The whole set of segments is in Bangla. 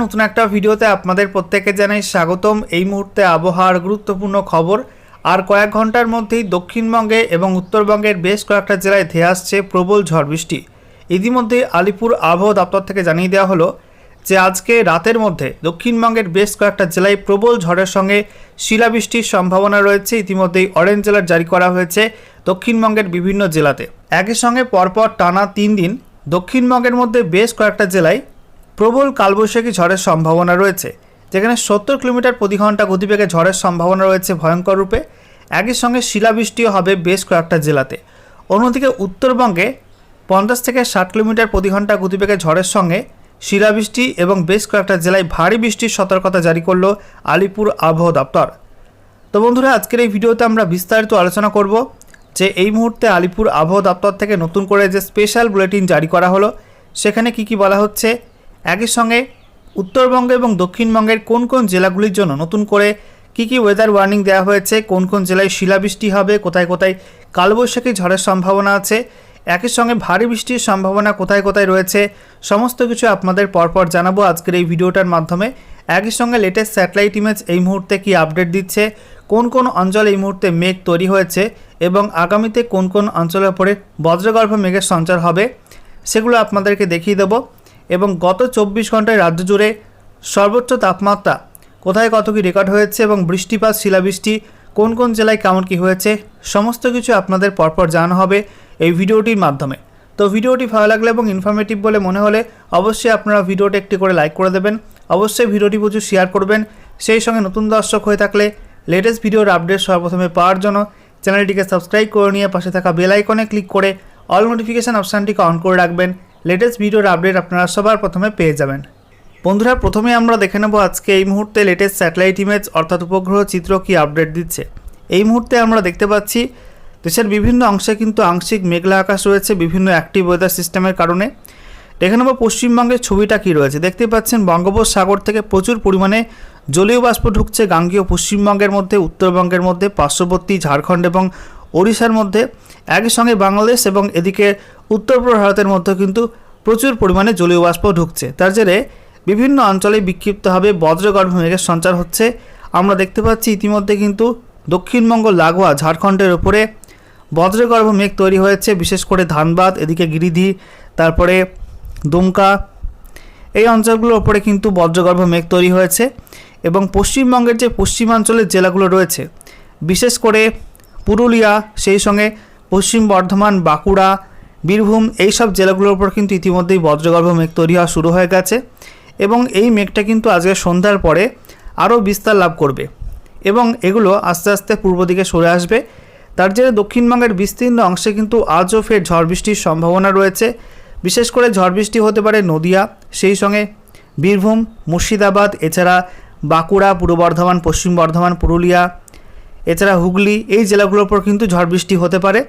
নতুন একটা ভিডিওতে আপনাদের প্রত্যেককে জানাই স্বাগতম। এই মুহূর্তে আবহাওয়ার গুরুত্বপূর্ণ খবর। আর কয়েক ঘন্টার মধ্যেই দক্ষিণবঙ্গে এবং উত্তরবঙ্গের বেশ কয়েকটা জেলায় ধেয়ে আসছে প্রবল ঝড় বৃষ্টি। ইতিমধ্যে আলিপুর আবহাওয়া দপ্তর থেকে জানিয়ে দেওয়া হলো যে আজকে রাতের মধ্যে দক্ষিণবঙ্গের বেশ কয়েকটা জেলায় প্রবল ঝড়ের সঙ্গে শিলাবৃষ্টির সম্ভাবনা রয়েছে। ইতিমধ্যেই অরেঞ্জ অ্যালার্ট জারি করা হয়েছে দক্ষিণবঙ্গের বিভিন্ন জেলাতে। একই সঙ্গে পরপর টানা 3 দিন দক্ষিণবঙ্গের মধ্যে বেশ কয়েকটা জেলায় প্রবল কালবৈশাখী ঝড়ের সম্ভাবনা রয়েছে, যেখানে 70 কিলোমিটার প্রতি ঘন্টা গতিবেগে ঝড়ের সম্ভাবনা রয়েছে ভয়ঙ্কর রূপে। একই সঙ্গে শিলাবৃষ্টিও হবে বেশ কয়েকটা জেলাতে। অন্যদিকে উত্তরবঙ্গে 50 থেকে 60 কিলোমিটার প্রতি ঘন্টা গতিবেগে ঝড়ের সঙ্গে শিলাবৃষ্টি এবং বেশ কয়েকটা জেলায় ভারী বৃষ্টির সতর্কতা জারি করল আলিপুর আবহাওয়া দপ্তর। তো বন্ধুরা, আজকের এই ভিডিওতে আমরা বিস্তারিত আলোচনা করব যে এই মুহূর্তে আলিপুর আবহাওয়া দপ্তর থেকে নতুন করে যে স্পেশাল বুলেটিন জারি করা হলো সেখানে কি বলা হচ্ছে। একই সঙ্গে উত্তরবঙ্গ এবং দক্ষিণবঙ্গের কোন কোন জেলাগুলির জন্য নতুন করে কি ওয়েদার ওয়ার্নিং দেওয়া হয়েছে, কোন কোন জেলায় শিলাবৃষ্টি হবে, কোথায় কোথায় কালবৈশাখী ঝড়ের সম্ভাবনা আছে, একই সঙ্গে ভারী বৃষ্টির সম্ভাবনা কোথায় কোথায় রয়েছে, সমস্ত কিছু আপনাদের পরপর জানাবো আজকের এই ভিডিওটার মাধ্যমে। একই সঙ্গে লেটেস্ট স্যাটেলাইট ইমেজ এই মুহূর্তে কি আপডেট দিচ্ছে, কোন কোন অঞ্চলে এই মুহূর্তে মেঘ তৈরি হয়েছে এবং আগামীতে কোন কোন অঞ্চলের উপরে বজ্রগর্ভ মেঘের সঞ্চার হবে সেগুলো আপনাদেরকে দেখিয়ে দেবো। এবং গত 24 ঘন্টায় রাজ্য জুড়ে সর্বোচ্চ তাপমাত্রা কোথায় কত কী রেকর্ড হয়েছে এবং বৃষ্টিপাত শিলাবৃষ্টি কোন কোন জেলায় কেমন কী হয়েছে সমস্ত কিছু আপনাদের পরপর জানানো হবে এই ভিডিওটির মাধ্যমে। তো ভিডিওটি ভালো লাগলে এবং ইনফরমেটিভ বলে মনে হলে অবশ্যই আপনারা ভিডিওটি একটি করে লাইক করে দেবেন, অবশ্যই ভিডিওটি প্রচুর শেয়ার করবেন। সেই সঙ্গে নতুন দর্শক হয়ে থাকলে লেটেস্ট ভিডিওর আপডেট সর্বপ্রথমে পাওয়ার জন্য চ্যানেলটিকে সাবস্ক্রাইব করে নিয়ে পাশে থাকা বেল আইকনে ক্লিক করে অল নোটিফিকেশান অপশানটিকে অন করে রাখবেন। লেটেস্ট ভিডিওর আপডেট আপনারা সবার প্রথমে পেয়ে যাবেন। বন্ধুরা, প্রথমে আমরা দেখে নেব আজকে এই মুহূর্তে লেটেস্ট স্যাটেলাইট ইমেজ অর্থাৎ উপগ্রহ চিত্র কি আপডেট দিচ্ছে। এই মুহূর্তে আমরা দেখতে পাচ্ছি দেশের বিভিন্ন অংশে কিন্তু আংশিক মেঘলা আকাশ রয়েছে বিভিন্ন অ্যাক্টিভ ওয়েদার সিস্টেমের কারণে। দেখে নেব পশ্চিমবঙ্গের ছবিটা কি রয়েছে। দেখতে পাচ্ছেন বঙ্গোপসাগর থেকে প্রচুর পরিমাণে জলীয় বাষ্প ঢুকছে গাঙ্গেয় পশ্চিমবঙ্গের মধ্যে, উত্তরবঙ্গের মধ্যে, পার্শ্ববর্তী ঝাড়খণ্ড এবং ওড়িশার মধ্যে। একই সঙ্গে বাংলাদেশ এবং এদিকে উত্তর পূর্ব ভারতের মধ্যে কিন্তু প্রচুর পরিমাণে জলীয় বাষ্প ঢুকছে। তার জেরে বিভিন্ন অঞ্চলে বিক্ষিপ্তভাবে বজ্রগর্ভ মেঘের সঞ্চার হচ্ছে। আমরা দেখতে পাচ্ছি ইতিমধ্যে কিন্তু দক্ষিণবঙ্গ লাগোয়া ঝাড়খণ্ডের ওপরে বজ্রগর্ভ মেঘ তৈরি হয়েছে, বিশেষ করে ধানবাদ, এদিকে গিরিধি, তারপরে দুমকা, এই অঞ্চলগুলোর ওপরে কিন্তু বজ্রগর্ভ মেঘ তৈরি হয়েছে। এবং পশ্চিমবঙ্গের যে পশ্চিমাঞ্চলের জেলাগুলো রয়েছে বিশেষ করে পুরুলিয়া, সেই সঙ্গে পশ্চিম বর্ধমান, বাঁকুড়া, বীরভূম, এই সব জেলাগুলোর উপর কিন্তু ইতিমধ্যেই বজ্রগর্ভ মেঘ তৈরি হওয়া শুরু হয়ে গেছে এবং এই মেঘটা কিন্তু আজকে সন্ধ্যার পরে আরও বিস্তার লাভ করবে এবং এগুলো আস্তে আস্তে পূর্ব দিকে সরে আসবে। তার জেরে দক্ষিণবঙ্গের বিস্তীর্ণ অংশে কিন্তু আজও ফের ঝড় বৃষ্টির সম্ভাবনা রয়েছে। বিশেষ করে ঝড় বৃষ্টি হতে পারে নদিয়া, সেই সঙ্গে বীরভূম, মুর্শিদাবাদ, এছাড়া বাঁকুড়া, পূর্ব বর্ধমান, পশ্চিম বর্ধমান, পুরুলিয়া, এছাড়া হুগলি, এই জেলাগুলোর উপর কিন্তু ঝড় বৃষ্টি হতে পারে।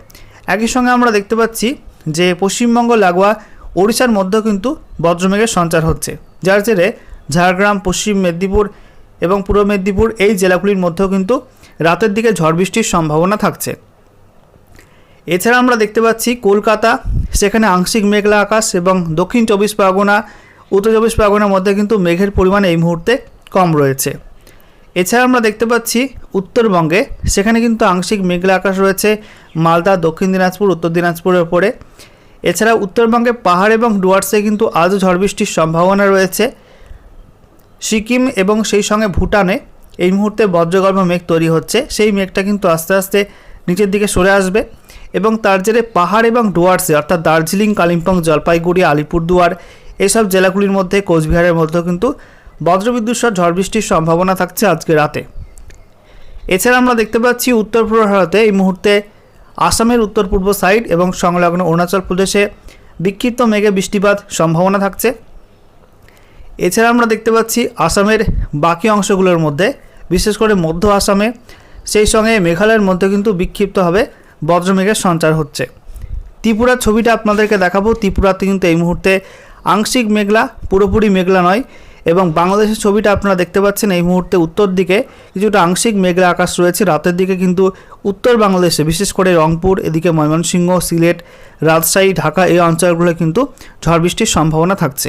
একই সঙ্গে আমরা দেখতে পাচ্ছি যে পশ্চিমবঙ্গ লাগোয়া ওড়িশার মধ্যেও কিন্তু বজ্রমেঘের সঞ্চার হচ্ছে, যার জেরে ঝাড়গ্রাম, পশ্চিম মেদিনীপুর এবং পূর্ব মেদিনীপুর এই জেলাগুলির মধ্যেও কিন্তু রাতের দিকে ঝড় বৃষ্টির সম্ভাবনা থাকছে। এছাড়া আমরা দেখতে পাচ্ছি কলকাতা, সেখানে আংশিক মেঘলা আকাশ এবং দক্ষিণ 24 পরগনা, উত্তর 24 পরগনার মধ্যে কিন্তু মেঘের পরিমাণ এই মুহূর্তে কম রয়েছে। এছাড়া আমরা দেখতে পাচ্ছি উত্তরবঙ্গে, সেখানে কিন্তু আংশিক মেঘলা আকাশ রয়েছে মালদা, দক্ষিণ দিনাজপুর, উত্তর দিনাজপুরের ওপরে। এছাড়া উত্তরবঙ্গে পাহাড় এবং ডুয়ার্সে কিন্তু আজও ঝড় বৃষ্টির সম্ভাবনা রয়েছে। সিকিম এবং সেই সঙ্গে ভুটানে এই মুহূর্তে বজ্রগর্ভ মেঘ তৈরি হচ্ছে, সেই মেঘটা কিন্তু আস্তে আস্তে নিচের দিকে সরে আসবে এবং তার জেরে পাহাড় এবং ডুয়ার্সে অর্থাৎ দার্জিলিং, কালিম্পং, জলপাইগুড়ি, আলিপুরদুয়ার এইসব জেলাগুলির মধ্যে, কোচবিহারের মধ্যেও কিন্তু বজ্রবিদ্যুৎ সহ ঝড় বৃষ্টির সম্ভাবনা থাকছে আজকে রাতে। এছাড়া আমরা দেখতে পাচ্ছি উত্তর পূর্ব ভারতে এই মুহূর্তে আসামের উত্তর পূর্ব সাইড এবং সংলগ্ন অরুণাচল প্রদেশে বিক্ষিপ্ত মেঘে বৃষ্টিপাত সম্ভাবনা থাকছে। এছাড়া আমরা দেখতে পাচ্ছি আসামের বাকি অংশগুলোর মধ্যে, বিশেষ করে মধ্য আসামে, সেই সঙ্গে মেঘালয়ের মধ্যে কিন্তু বিক্ষিপ্তভাবে বজ্রমেঘের সঞ্চার হচ্ছে। ত্রিপুরার ছবিটা আপনাদেরকে দেখাবো। ত্রিপুরাতে কিন্তু এই মুহূর্তে আংশিক মেঘলা, পুরোপুরি মেঘলা নয়। এবং বাংলাদেশের ছবিটা আপনারা দেখতে পাচ্ছেন এই মুহূর্তে উত্তর দিকে কিছুটা আংশিক মেঘলা আকাশ রয়েছে। রাতের দিকে কিন্তু উত্তর বাংলাদেশে বিশেষ করে রংপুর, এদিকে ময়মনসিংহ, সিলেট, রাজশাহী, ঢাকা এই অঞ্চলগুলো কিন্তু ঝড় বৃষ্টির সম্ভাবনা থাকছে।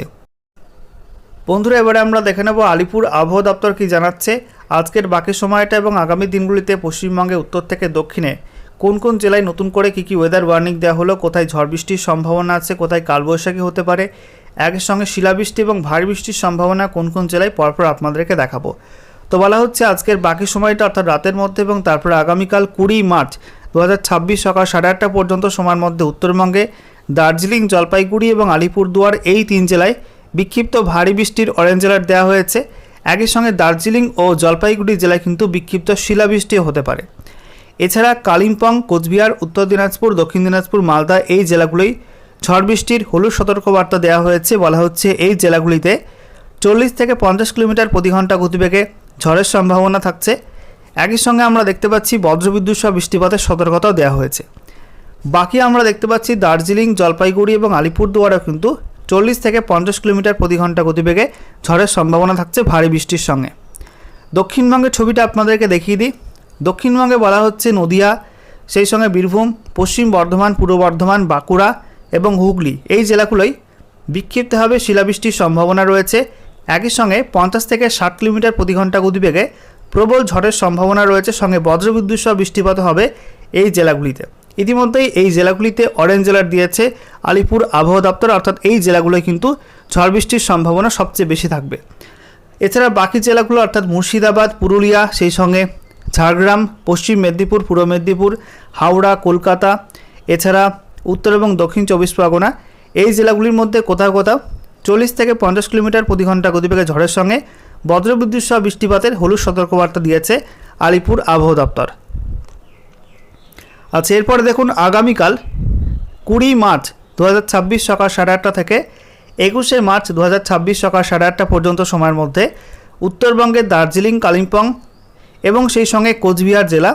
বন্ধুরা, এবারে আমরা দেখে নেব আলিপুর আবহাওয়া দপ্তর কী জানাচ্ছে। আজকের বাকি সময়টা এবং আগামী দিনগুলিতে পশ্চিমবঙ্গে উত্তর থেকে দক্ষিণে কোন কোন জেলায় নতুন করে কী ওয়েদার ওয়ার্নিং দেওয়া হলো, কোথায় ঝড় বৃষ্টির সম্ভাবনা আছে, কোথায় কালবৈশাখী হতে পারে, একই সঙ্গে শিলাবৃষ্টি এবং ভারী বৃষ্টির সম্ভাবনা কোন কোন জেলায় পরপর আপনাদেরকে দেখাবো। তো বলা হচ্ছে আজকের বাকি সময়টা অর্থাৎ রাতের মধ্যে এবং তারপরে আগামীকাল 20 মার্চ 2026 সকাল 8:30 পর্যন্ত সময়ের মধ্যে উত্তরবঙ্গে দার্জিলিং, জলপাইগুড়ি এবং আলিপুরদুয়ার এই 3 জেলায় বিক্ষিপ্ত ভারী বৃষ্টির অরেঞ্জ অ্যালার্ট দেওয়া হয়েছে। একই সঙ্গে দার্জিলিং ও জলপাইগুড়ি জেলায় কিন্তু বিক্ষিপ্ত শিলাবৃষ্টিও হতে পারে। এছাড়া কালিম্পং, কোচবিহার, উত্তর দিনাজপুর, দক্ষিণ দিনাজপুর, মালদা এই জেলাগুলোই ঝড় বৃষ্টির হলুদ সতর্কবার্তা দেওয়া হয়েছে। বলা হচ্ছে এই জেলাগুলিতে 40 থেকে 50 কিলোমিটার প্রতি ঘন্টা গতিবেগে ঝড়ের সম্ভাবনা থাকছে। একই সঙ্গে আমরা দেখতে পাচ্ছি বজ্রবিদ্যুৎ সহ বৃষ্টিপাতের সতর্কতাও দেওয়া হয়েছে। বাকি আমরা দেখতে পাচ্ছি দার্জিলিং, জলপাইগুড়ি এবং আলিপুরদুয়ারেও কিন্তু 40 থেকে 50 কিলোমিটার প্রতি ঘন্টা গতিবেগে ঝড়ের সম্ভাবনা থাকছে ভারী বৃষ্টির সঙ্গে। দক্ষিণবঙ্গের ছবিটা আপনাদেরকে দেখিয়ে দিই। দক্ষিণবঙ্গে বলা হচ্ছে নদিয়া, সেই সঙ্গে বীরভূম, পশ্চিম বর্ধমান, পূর্ব বর্ধমান, বাঁকুড়া এবং হুগলি এই জেলাগুলোই বিক্ষিপ্তভাবে শিলাবৃষ্টির সম্ভাবনা রয়েছে। একই সঙ্গে 50 থেকে 60 কিলোমিটার প্রতি ঘন্টা গতিবেগে প্রবল ঝড়ের সম্ভাবনা রয়েছে, সঙ্গে বজ্রবিদ্যুৎ সহ বৃষ্টিপাত হবে এই জেলাগুলিতে। ইতিমধ্যেই এই জেলাগুলিতে অরেঞ্জ অ্যালার্ট দিয়েছে আলিপুর আবহাওয়া দপ্তর, অর্থাৎ এই জেলাগুলোয় কিন্তু ঝড় বৃষ্টির সম্ভাবনা সবচেয়ে বেশি থাকবে। এছাড়া বাকি জেলাগুলো অর্থাৎ মুর্শিদাবাদ, পুরুলিয়া, সেই সঙ্গে ঝাড়গ্রাম, পশ্চিম মেদিনীপুর, পূর্ব মেদিনীপুর, হাওড়া, কলকাতা, এছাড়া উত্তর এবং দক্ষিণ 24 পরগনা এই জেলাগুলির মধ্যে কোথাও কোথাও 40 থেকে 50 কিলোমিটার প্রতি ঘন্টা গতিবেগে ঝড়ের সঙ্গে বজ্রবিদ্যুৎ সহ বৃষ্টিপাতের হলুদ সতর্কবার্তা দিয়েছে আলিপুর আবহাওয়া দপ্তর। আচ্ছা, এরপরে দেখুন আগামীকাল 20 মার্চ 2026 সকাল 8:30 থেকে 21 মার্চ 2026 সকাল 8:30 পর্যন্ত সময়ের মধ্যে উত্তরবঙ্গের দার্জিলিং, কালিম্পং এবং সেই সঙ্গে কোচবিহার জেলা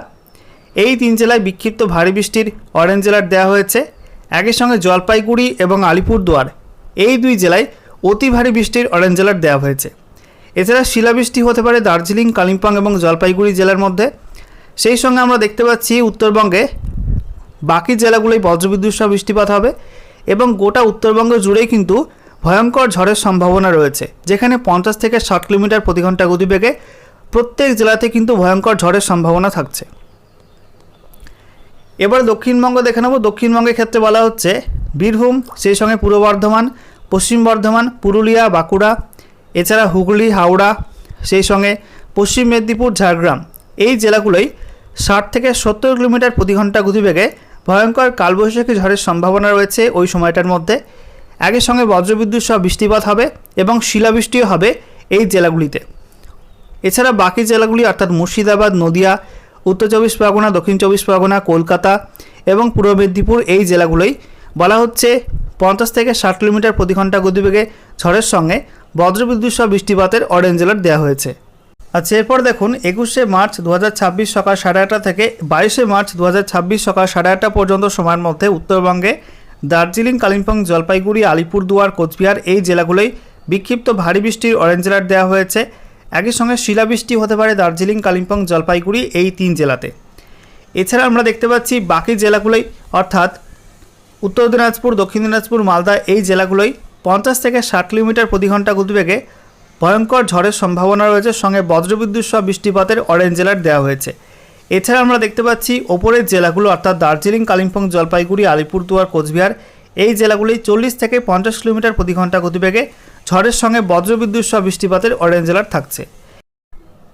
এই 3 জেলায় বিক্ষিপ্ত ভারী বৃষ্টির অরেঞ্জ অ্যালার্ট দেওয়া হয়েছে। একই সঙ্গে জলপাইগুড়ি এবং আলিপুরদুয়ার এই 2 জেলায় অতি ভারী বৃষ্টির অরেঞ্জ অ্যালার্ট দেওয়া হয়েছে। এছাড়া শিলাবৃষ্টি হতে পারে দার্জিলিং, কালিম্পং এবং জলপাইগুড়ি জেলার মধ্যে। সেই সঙ্গে আমরা দেখতে পাচ্ছি উত্তরবঙ্গে বাকি জেলাগুলোই বজ্রবিদ্যুৎ সহ বৃষ্টিপাত হবে এবং গোটা উত্তরবঙ্গ জুড়েই কিন্তু ভয়ঙ্কর ঝড়ের সম্ভাবনা রয়েছে, যেখানে 50 থেকে 60 কিলোমিটার প্রতি ঘন্টা গতিবেগে প্রত্যেক জেলাতে কিন্তু ভয়ঙ্কর ঝড়ের সম্ভাবনা থাকছে। এবার দক্ষিণবঙ্গ দেখে নেব। দক্ষিণবঙ্গের ক্ষেত্রে বলা হচ্ছে বীরভূম, সেই সঙ্গে পূর্ব বর্ধমান, পশ্চিম বর্ধমান, পুরুলিয়া, বাঁকুড়া, এছাড়া হুগলি, হাওড়া, সেই সঙ্গে পশ্চিম মেদিনীপুর, ঝাড়গ্রাম এই জেলাগুলোই 60 থেকে 70 কিলোমিটার প্রতি ঘন্টা গতিবেগে ভয়ঙ্কর কালবৈশাখী ঝড়ের সম্ভাবনা রয়েছে ওই সময়টার মধ্যে। একই সঙ্গে বজ্রবিদ্যুৎ সহ বৃষ্টিপাত হবে এবং শিলাবৃষ্টিও হবে এই জেলাগুলিতে। এছাড়া বাকি জেলাগুলি অর্থাৎ মুর্শিদাবাদ, নদিয়া, উত্তর 24 পরগনা, দক্ষিণ 24 পরগনা, কলকাতা এবং পূর্ব মেদিনীপুর এই জেলাগুলোই বলা হচ্ছে 50 থেকে 60 কিলোমিটার প্রতি ঘন্টা গতিবেগে ঝড়ের সঙ্গে বজ্রবিদ্যুৎ সহ বৃষ্টিপাতের অরেঞ্জ অ্যালার্ট দেওয়া হয়েছে। আচ্ছা, এরপর দেখুন 21 মার্চ 2026 সকাল 8:30 থেকে 22 মার্চ 2026 সকাল 8:30 পর্যন্ত সময়ের মধ্যে উত্তরবঙ্গে দার্জিলিং, কালিম্পং, জলপাইগুড়ি, আলিপুরদুয়ার, কোচবিহার এই জেলাগুলোই বিক্ষিপ্ত ভারী বৃষ্টির অরেঞ্জ অ্যালার্ট দেওয়া হয়েছে। একই সঙ্গে শিলাবৃষ্টি হতে পারে দার্জিলিং, কালিম্পং, জলপাইগুড়ি এই 3 জেলাতে। এছাড়া আমরা দেখতে পাচ্ছি বাকি জেলাগুলোই অর্থাৎ উত্তর দিনাজপুর, দক্ষিণ দিনাজপুর, মালদা এই জেলাগুলোই 50 থেকে 60 কিলোমিটার প্রতি ঘন্টা গতিবেগে ভয়ঙ্কর ঝড়ের সম্ভাবনা রয়েছে, সঙ্গে বজ্রবিদ্যুৎ সহ বৃষ্টিপাতের অরেঞ্জ অ্যালার্ট দেওয়া হয়েছে। এছাড়া আমরা দেখতে পাচ্ছি ওপরের জেলাগুলো অর্থাৎ দার্জিলিং, কালিম্পং, জলপাইগুড়ি, আলিপুরদুয়ার, কোচবিহার এই জেলাগুলি 40 থেকে 50 কিলোমিটার প্রতি ঘন্টা গতিবেগে ঝড়ের সঙ্গে বজ্রবিদ্যুৎ সহ বৃষ্টিপাতের অরেঞ্জ অ্যালার্ট থাকছে।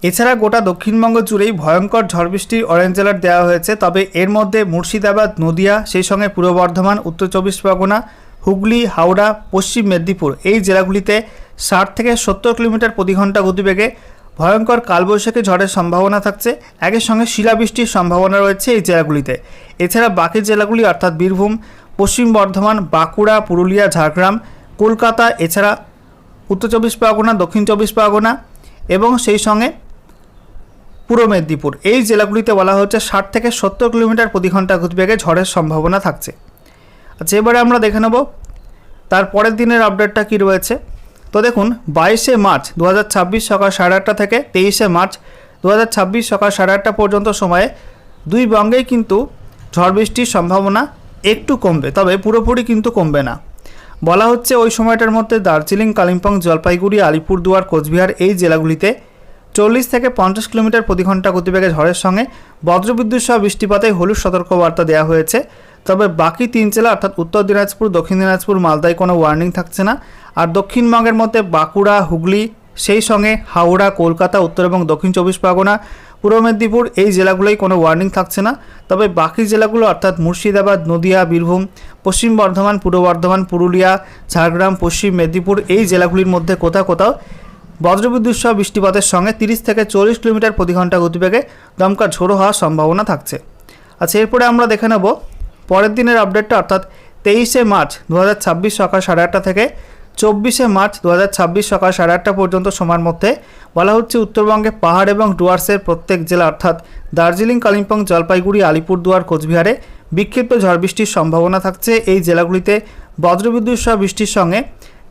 এছাড়া গোটা দক্ষিণবঙ্গ জুড়েই ভয়ঙ্কর ঝড় বৃষ্টির অরেঞ্জ অ্যালার্ট দেওয়া হয়েছে, তবে এর মধ্যে মুর্শিদাবাদ, নদিয়া, সেই সঙ্গে পূর্ব বর্ধমান, উত্তর 24 পরগনা, হুগলি, হাওড়া, পশ্চিম মেদিনীপুর এই জেলাগুলিতে 60 থেকে 70 কিলোমিটার প্রতি ঘন্টা গতিবেগে ভয়ঙ্কর কালবৈশাখী ঝড়ের সম্ভাবনা থাকছে। একই সঙ্গে শিলাবৃষ্টির সম্ভাবনা রয়েছে এই জেলাগুলিতে। এছাড়া বাকি জেলাগুলি অর্থাৎ বীরভূম, পশ্চিম বর্ধমান, বাঁকুড়া, পুরুলিয়া, ঝাড়গ্রাম, কলকাতা, এছাড়া উত্তর 24 পরগনা, দক্ষিণ 24 পরগনা এবং সেই সঙ্গে পূর্ব মেদিনীপুর এই জেলাগুলিতে বলা হচ্ছে 60 থেকে 70 কিলোমিটার প্রতি ঘন্টা গতিবেগে ঝড়ের সম্ভাবনা থাকছে। আচ্ছা, এবারে আমরা দেখে নেব তার পরের দিনের আপডেটটা কী রয়েছে। তো দেখুন 22 মার্চ 2026 সকাল 8:30 থেকে 23 মার্চ 2026 সকাল 8:30 পর্যন্ত সময়ে দুই বঙ্গেই কিন্তু ঝড় বৃষ্টির সম্ভাবনা একটু কমবে, তবে পুরোপুরি কিন্তু কমবে না। বলা হচ্ছে ওই সময়টার মধ্যে দার্জিলিং, কালিম্পং, জলপাইগুড়ি, আলিপুরদুয়ার, কোচবিহার এই জেলাগুলিতে 40 থেকে 50 কিলোমিটার প্রতি ঘন্টা গতিবেগে ঝড়ের সঙ্গে বজ্রবিদ্যুৎ সহ বৃষ্টিপাতে হলুদ সতর্কবার্তা দেওয়া হয়েছে। তবে বাকি 3 জেলা অর্থাৎ উত্তর দিনাজপুর, দক্ষিণ দিনাজপুর, মালদায় কোনো ওয়ার্নিং থাকছে না। আর দক্ষিণবঙ্গের মধ্যে বাঁকুড়া, হুগলি, সেই সঙ্গে হাওড়া, কলকাতা, উত্তর এবং দক্ষিণ 24 পরগনা, পূর্ব মেদিনীপুর এই জেলাগুলোই কোনো ওয়ার্নিং থাকছে না। তবে বাকি জেলাগুলো অর্থাৎ মুর্শিদাবাদ, নদিয়া, বীরভূম, পশ্চিম বর্ধমান, পূর্ব বর্ধমান, পুরুলিয়া, ঝাড়গ্রাম, পশ্চিম মেদিনীপুর এই জেলাগুলির মধ্যে কোথাও কোথাও বজ্রবিদ্যুৎ সহ বৃষ্টিপাতের সঙ্গে 30 থেকে 40 কিলোমিটার প্রতি ঘন্টা গতিবেগে দমকা ঝোড়ো হওয়ার সম্ভাবনা থাকছে। আচ্ছা, এরপরে আমরা দেখে নেব পরের দিনের আপডেটটা, অর্থাৎ 23শে মার্চ 2026 সকাল 8:30 থেকে 24শে মার্চ 2026 সকাল 8:30 পর্যন্ত সময়ের মধ্যে বলা হচ্ছে উত্তরবঙ্গে পাহাড় এবং ডুয়ার্সের প্রত্যেক জেলা অর্থাৎ দার্জিলিং, কালিম্পং, জলপাইগুড়ি, আলিপুরদুয়ার, কোচবিহারে বিক্ষিপ্ত ঝড় বৃষ্টির সম্ভাবনা থাকছে। এই জেলাগুলিতে বজ্রবিদ্যুৎ সহ বৃষ্টির সঙ্গে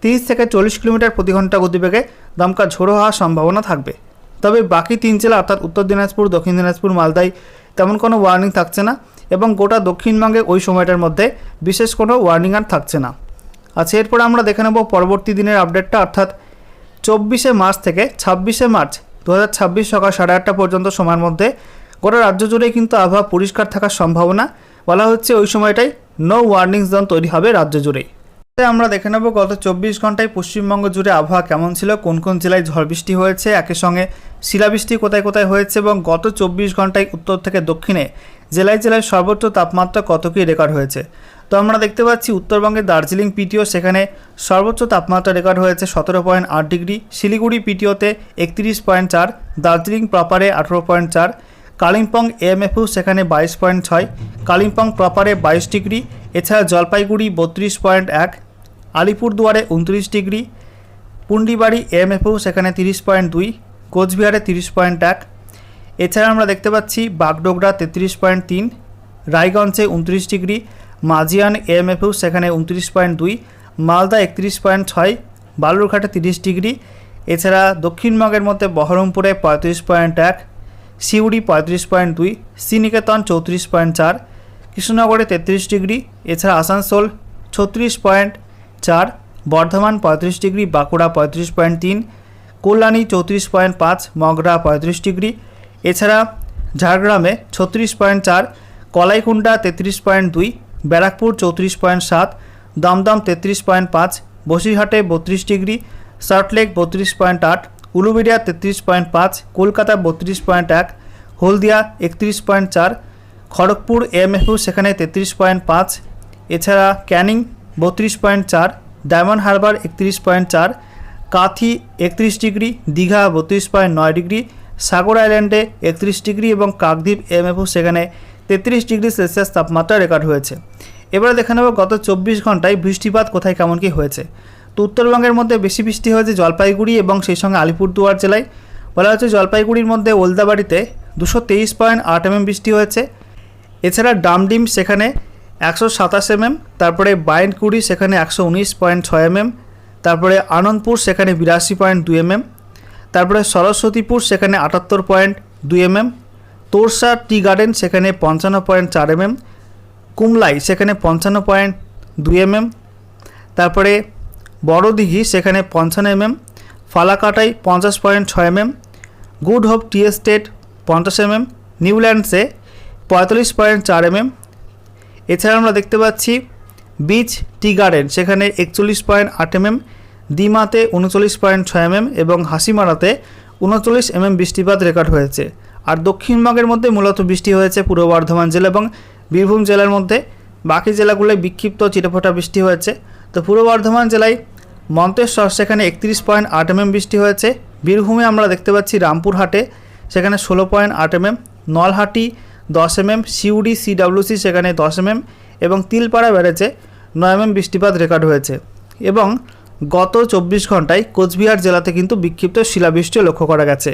30 থেকে 40 কিলোমিটার প্রতি ঘন্টা গতিবেগে দমকা ঝোড়ো হওয়ার সম্ভাবনা থাকবে। তবে বাকি 3 জেলা অর্থাৎ উত্তর দিনাজপুর, দক্ষিণ দিনাজপুর, মালদায় তেমন কোনো ওয়ার্নিং থাকছে না এবং গোটা দক্ষিণবঙ্গে ওই সময়টার মধ্যে বিশেষ কোনো ওয়ার্নিং আর থাকছে না। আচ্ছা, এরপর আমরা দেখে নেব পরবর্তী দিনের আপডেটটা, অর্থাৎ 24শে মার্চ থেকে 26শে মার্চ 2026 সকাল 8:30 পর্যন্ত সময়ের মধ্যে গোটা রাজ্য জুড়েই কিন্তু আবহাওয়া পরিষ্কার থাকার সম্ভাবনা। বলা হচ্ছে ওই সময়টাই নো ওয়ার্নিং জোন তৈরি হবে রাজ্য জুড়েই। আমরা দেখে নেব গত 24 ঘন্টায় পশ্চিমবঙ্গ জুড়ে আবহাওয়া কেমন ছিল, কোন কোন জেলায় ঝড় বৃষ্টি হয়েছে, একই সঙ্গে শিলাবৃষ্টি কোথায় কোথায় হয়েছে এবং গত 24 ঘন্টায় উত্তর থেকে দক্ষিণে জেলায় জেলায় সর্বোচ্চ তাপমাত্রা কত কী রেকর্ড হয়েছে। তো আমরা দেখতে পাচ্ছি উত্তরবঙ্গের দার্জিলিং পিটিও, সেখানে সর্বোচ্চ তাপমাত্রা রেকর্ড হয়েছে 17.8 ডিগ্রি, শিলিগুড়ি পিটিওতে 31.4, দার্জিলিং প্রপারে 18.4, কালিম্পং এএমএফও সেখানে 22.6, কালিম্পং প্রপারে 22 ডিগ্রি, এছাড়া জলপাইগুড়ি 32.1, আলিপুরদুয়ারে 29 ডিগ্রি, পুন্ডিবাড়ি এএমএফও সেখানে 30.2, কোচবিহারে 30.1, এছাড়া আমরা দেখতে পাচ্ছি বাগডোগরা 33.3, রায়গঞ্জে 29 ডিগ্রি, মাজিয়ান এএমএফও সেখানে 29.2, মালদা 31.6, বালুরঘাটে 30 ডিগ্রি, এছাড়া দক্ষিণবঙ্গের মধ্যে বহরমপুরে 35.1, সিউড়ি 35.2, শ্রীনিকেতন 34.4, কৃষ্ণনগরে 33 ডিগ্রি, এছাড়া আসানসোল 36.4, বর্ধমান 35 ডিগ্রি, বাঁকুড়া 35.3, কল্যাণী 34.5, মগরা 35 ডিগ্রি, এছাড়া ঝাড়গ্রামে 36.4, কলাইকুণ্ডা 33.2, ব্যারাকপুর 34.7, দমদম 33.5, বসিরহাটে 32 ডিগ্রি, সল্টলেক 32.8, উলুবেড়িয়া 33.5, কলকাতা 32.1, হলদিয়া 31.4, খড়গপুর এএমএফও সেখানে 33.5, এছাড়া ক্যানিং 32.4, ডায়মন্ড হারবার 31.4, কাথি 31 ডিগ্রি, দীঘা 32.9 ডিগ্রি, সাগর আইল্যান্ডে 31 ডিগ্রি এবং কাকদ্বীপ এএমএফও সেখানে 33 ডিগ্রি সেলসিয়াস তাপমাত্রা রেকর্ড হয়েছে। এবারে দেখে নেব গত 24 ঘন্টায় বৃষ্টিপাত কোথায় কেমন কী হয়েছে। তো উত্তরবঙ্গের মধ্যে বেশি বৃষ্টি হয়েছে জলপাইগুড়ি এবং সেই সঙ্গে আলিপুরদুয়ার জেলায়। বলা হচ্ছে জলপাইগুড়ির মধ্যে ওলদাবাড়িতে 223.8 mm বৃষ্টি হয়েছে, এছাড়া ডামডিম সেখানে 127 mm, তারপরে বাইনকুড়ি সেখানে 119.6 mm, তারপরে আনন্দপুর সেখানে 82.2 mm, তারপরে সরস্বতীপুর সেখানে 78.2 mm, তোরসা টি গার্ডেন সেখানে 55.4 mm, কুমলাই সেখানে 55.2 mm, তারপরে বড়দিঘি সেখানে 55 mm, ফালাকাটাই 50.6 mm, good hope tea estate 50 mm, নিউল্যান্ডসে 45.4 mm, এছাড়া আমরা দেখতে পাচ্ছি বিচ টি গার্ডেন সেখানে 41.8 mm, দিমাতে 39.6 mm এবং হাসিমারাতে 39 mm বৃষ্টিপাত রেকর্ড হয়েছে। আর দক্ষিণবঙ্গের মধ্যে মূলত বৃষ্টি হয়েছে পূর্ব বর্ধমান জেলা এবং বীরভূম জেলার মধ্যে, বাকি জেলাগুলোয় বিক্ষিপ্ত চিরফোঁটা বৃষ্টি হয়েছে। তো পূর্ব বর্ধমান জেলায় মন্তেশ্বর সেখানে 31.8 mm বৃষ্টি হয়েছে, বীরভূমে আমরা দেখতে পাচ্ছি রামপুরহাটে সেখানে 16.8 mm, Nalhati 10 mm, Suri CWC সেখানে 10 mm এবং তিলপাড়া ব্যারেজে 9 mm বৃষ্টিপাত রেকর্ড হয়েছে। এবং গত 24 ঘন্টায় কোচবিহার জেলাতে কিন্তু বিক্ষিপ্ত শিলাবৃষ্টিও লক্ষ্য করা গেছে।